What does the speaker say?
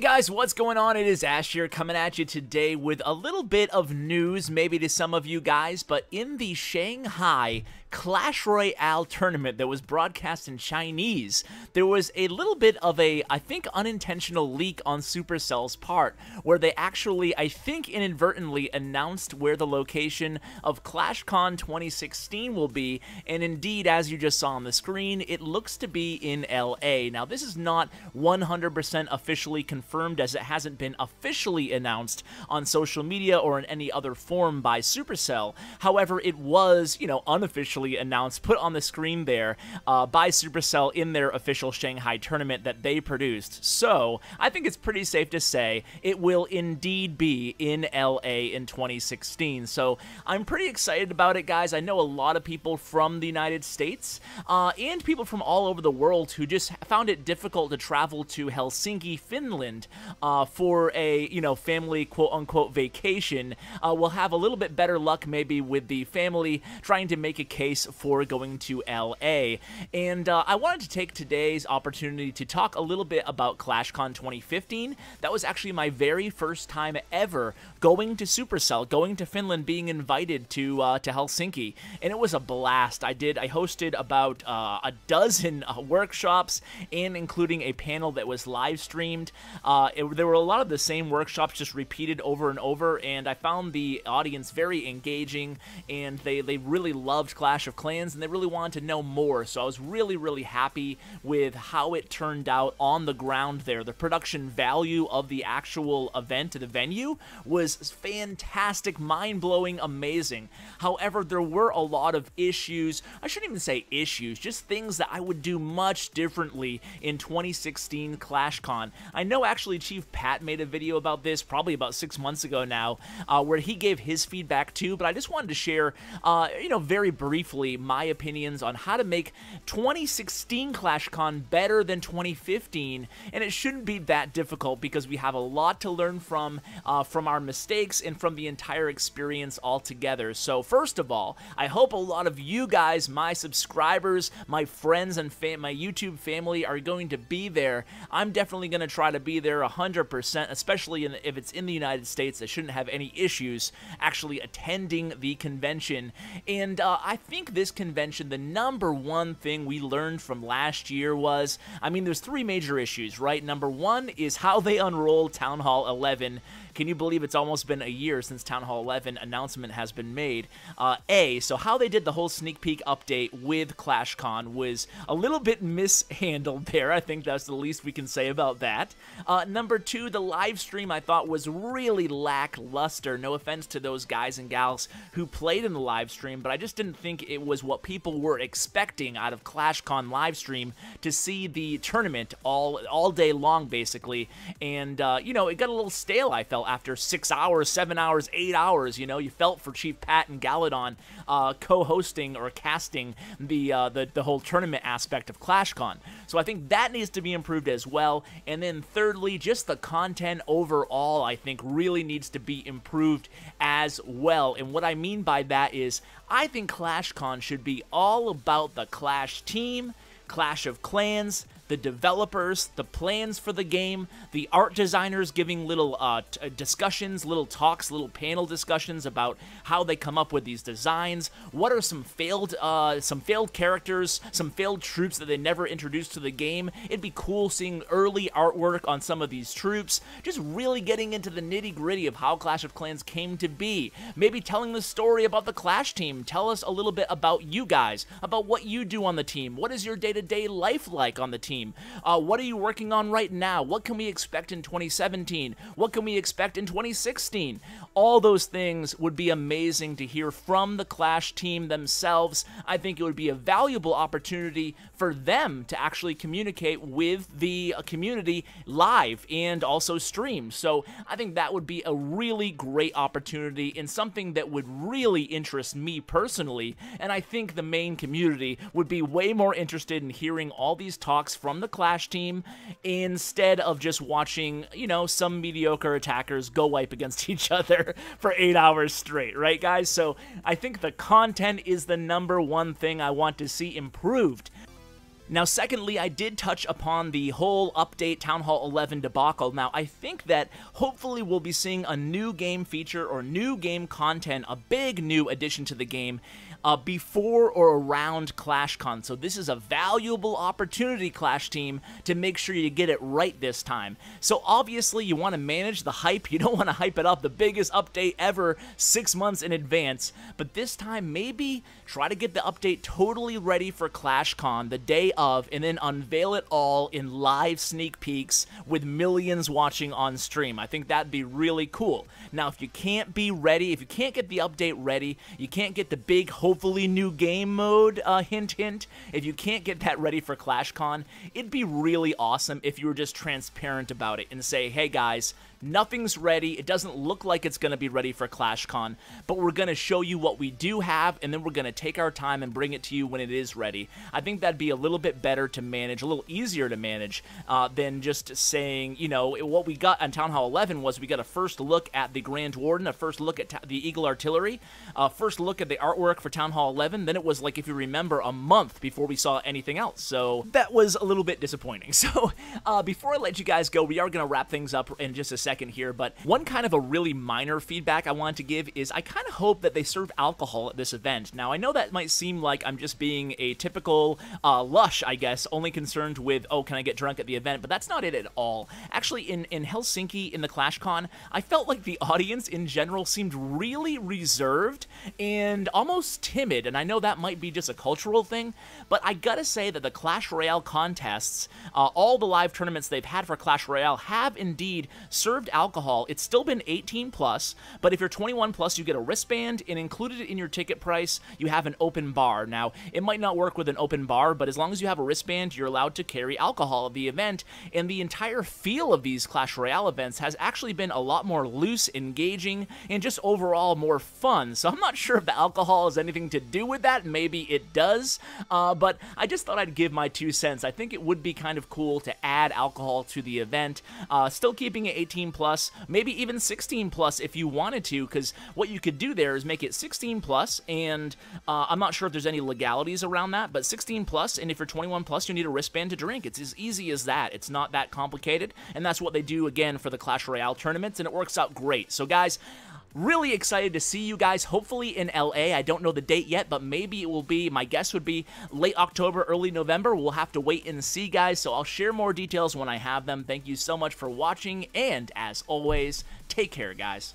Guys, what's going on? It is Ash here coming at you today with a little bit of news, maybe to some of you guys, but in the Shanghai Clash Royale tournament that was broadcast in Chinese, there was a little bit of a, I think, unintentional leak on Supercell's part, where they actually, I think, inadvertently announced where the location of ClashCon 2016 will be, and indeed, as you just saw on the screen, it looks to be in LA. Now, this is not 100% officially confirmed, as it hasn't been officially announced on social media or in any other form by Supercell. However, it was, unofficially announced, put on the screen there by Supercell in their official Shanghai tournament that they produced. So, I think it's pretty safe to say it will indeed be in LA in 2016. So, I'm pretty excited about it, guys. I know a lot of people from the United States and people from all over the world who just found it difficult to travel to Helsinki, Finland for a, family quote-unquote vacation. Will have a little bit better luck maybe with the family trying to make a case for going to LA. And I wanted to take today's opportunity to talk a little bit about ClashCon 2015. That was actually my very first time ever going to Supercell, going to Finland, being invited to Helsinki, and it was a blast. I hosted about a dozen workshops, and including a panel that was live streamed. There were a lot of the same workshops just repeated over and over, and I found the audience very engaging, and they really loved Clash of Clans, and they really wanted to know more. So I was really, really happy with how it turned out on the ground there. The production value of the actual event, the venue, was fantastic, mind-blowing, amazing. However, there were a lot of issues. I shouldn't even say issues, just things that I would do much differently in 2016 ClashCon. I know actually Chief Pat made a video about this probably about 6 months ago now, where he gave his feedback too, but I just wanted to share, very briefly my opinions on how to make 2016 ClashCon better than 2015, and it shouldn't be that difficult because we have a lot to learn from our mistakes and from the entire experience altogether. So first of all, I hope a lot of you guys, my subscribers, my friends, and my YouTube family are going to be there. I'm definitely going to try to be there 100%, especially if it's in the United States. I shouldn't have any issues actually attending the convention. And I think this convention, the number one thing we learned from last year was, there's three major issues, right? Number one is how they unrolled Town Hall 11. Can you believe it's almost been a year since Town Hall 11 announcement has been made? So how they did the whole sneak peek update with ClashCon was a little bit mishandled there. I think that's the least we can say about that. Number two, the live stream I thought was really lackluster. No offense to those guys and gals who played in the live stream, but I just didn't think it was what people were expecting out of ClashCon live stream, to see the tournament all day long, basically. And, it got a little stale, I felt, after 6 hours, 7 hours, 8 hours. You felt for Chief Pat and Galadon co-hosting or casting the whole tournament aspect of ClashCon. So I think that needs to be improved as well. And then thirdly, just the content overall, I think, really needs to be improved as well. And what I mean by that is, I think ClashCon should be all about the Clash team, Clash of Clans, the developers, the plans for the game, the art designers giving little discussions, little talks, little panel discussions about how they come up with these designs. What are some failed characters, some failed troops that they never introduced to the game? It'd be cool seeing early artwork on some of these troops, just really getting into the nitty-gritty of how Clash of Clans came to be. Maybe telling the story about the Clash team. Tell us a little bit about you guys, about what you do on the team. What is your day-to-day life like on the team? What are you working on right now? What can we expect in 2017? What can we expect in 2016? All those things would be amazing to hear from the Clash team themselves. I think it would be a valuable opportunity for them to actually communicate with the community live and also stream. So I think that would be a really great opportunity and something that would really interest me personally. And I think the main community would be way more interested in hearing all these talks from the Clash team instead of just watching, some mediocre attackers go wipe against each other for 8 hours straight, right, guys? So I think the content is the number one thing I want to see improved. Now, secondly, I did touch upon the whole update Town Hall 11 debacle. Now, I think that hopefully we'll be seeing a new game feature or new game content, a big new addition to the game, before or around ClashCon. So this is a valuable opportunity, Clash team, to make sure you get it right this time. So obviously you want to manage the hype. You don't want to hype it up, the biggest update ever 6 months in advance. But this time, maybe try to get the update totally ready for ClashCon the day of, and then unveil it all in live sneak peeks with millions watching on stream. I think that'd be really cool. Now, if you can't be ready, if you can't get the update ready, you can't get the big, hopefully new game mode, hint hint, if you can't get that ready for ClashCon, it'd be really awesome if you were just transparent about it and say, hey guys, nothing's ready, it doesn't look like it's going to be ready for ClashCon, but we're going to show you what we do have, and then we're going to take our time and bring it to you when it is ready. I think that'd be a little bit better to manage, a little easier to manage, than just saying, you know, what we got on Town Hall 11 was we got a first look at the Grand Warden, a first look at the Eagle Artillery, first look at the artwork for Town Hall 11, then it was like, if you remember, a month before we saw anything else, so that was a little bit disappointing. So, before I let you guys go, we are going to wrap things up in just a second here, but one kind of a really minor feedback I wanted to give is I kind of hope that they serve alcohol at this event. Now, I know that might seem like I'm just being a typical lush, I guess, only concerned with, oh, can I get drunk at the event, but that's not it at all. Actually, in Helsinki, in the ClashCon, I felt like the audience in general seemed really reserved and almost timid, and I know that might be just a cultural thing, but I gotta say that the Clash Royale contests, all the live tournaments they've had for Clash Royale have indeed served alcohol. It's still been 18 plus, but if you're 21 plus, you get a wristband, and included in your ticket price, you have an open bar. Now, it might not work with an open bar, but as long as you have a wristband, you're allowed to carry alcohol at the event, and the entire feel of these Clash Royale events has actually been a lot more loose, engaging, and just overall more fun. So I'm not sure if the alcohol has anything to do with that. Maybe it does, but I just thought I'd give my 2 cents. I think it would be kind of cool to add alcohol to the event, still keeping it 18 plus, maybe even 16 plus if you wanted to, because what you could do there is make it 16 plus, and I'm not sure if there's any legalities around that, but 16 plus, and if you're 21 plus, you need a wristband to drink. It's as easy as that. It's not that complicated, and that's what they do, again, for the Clash Royale tournaments, and it works out great. So, guys, really excited to see you guys, hopefully in LA. I don't know the date yet, but maybe it will be, my guess would be late October, early November. We'll have to wait and see, guys, so I'll share more details when I have them. Thank you so much for watching, and as always, take care, guys.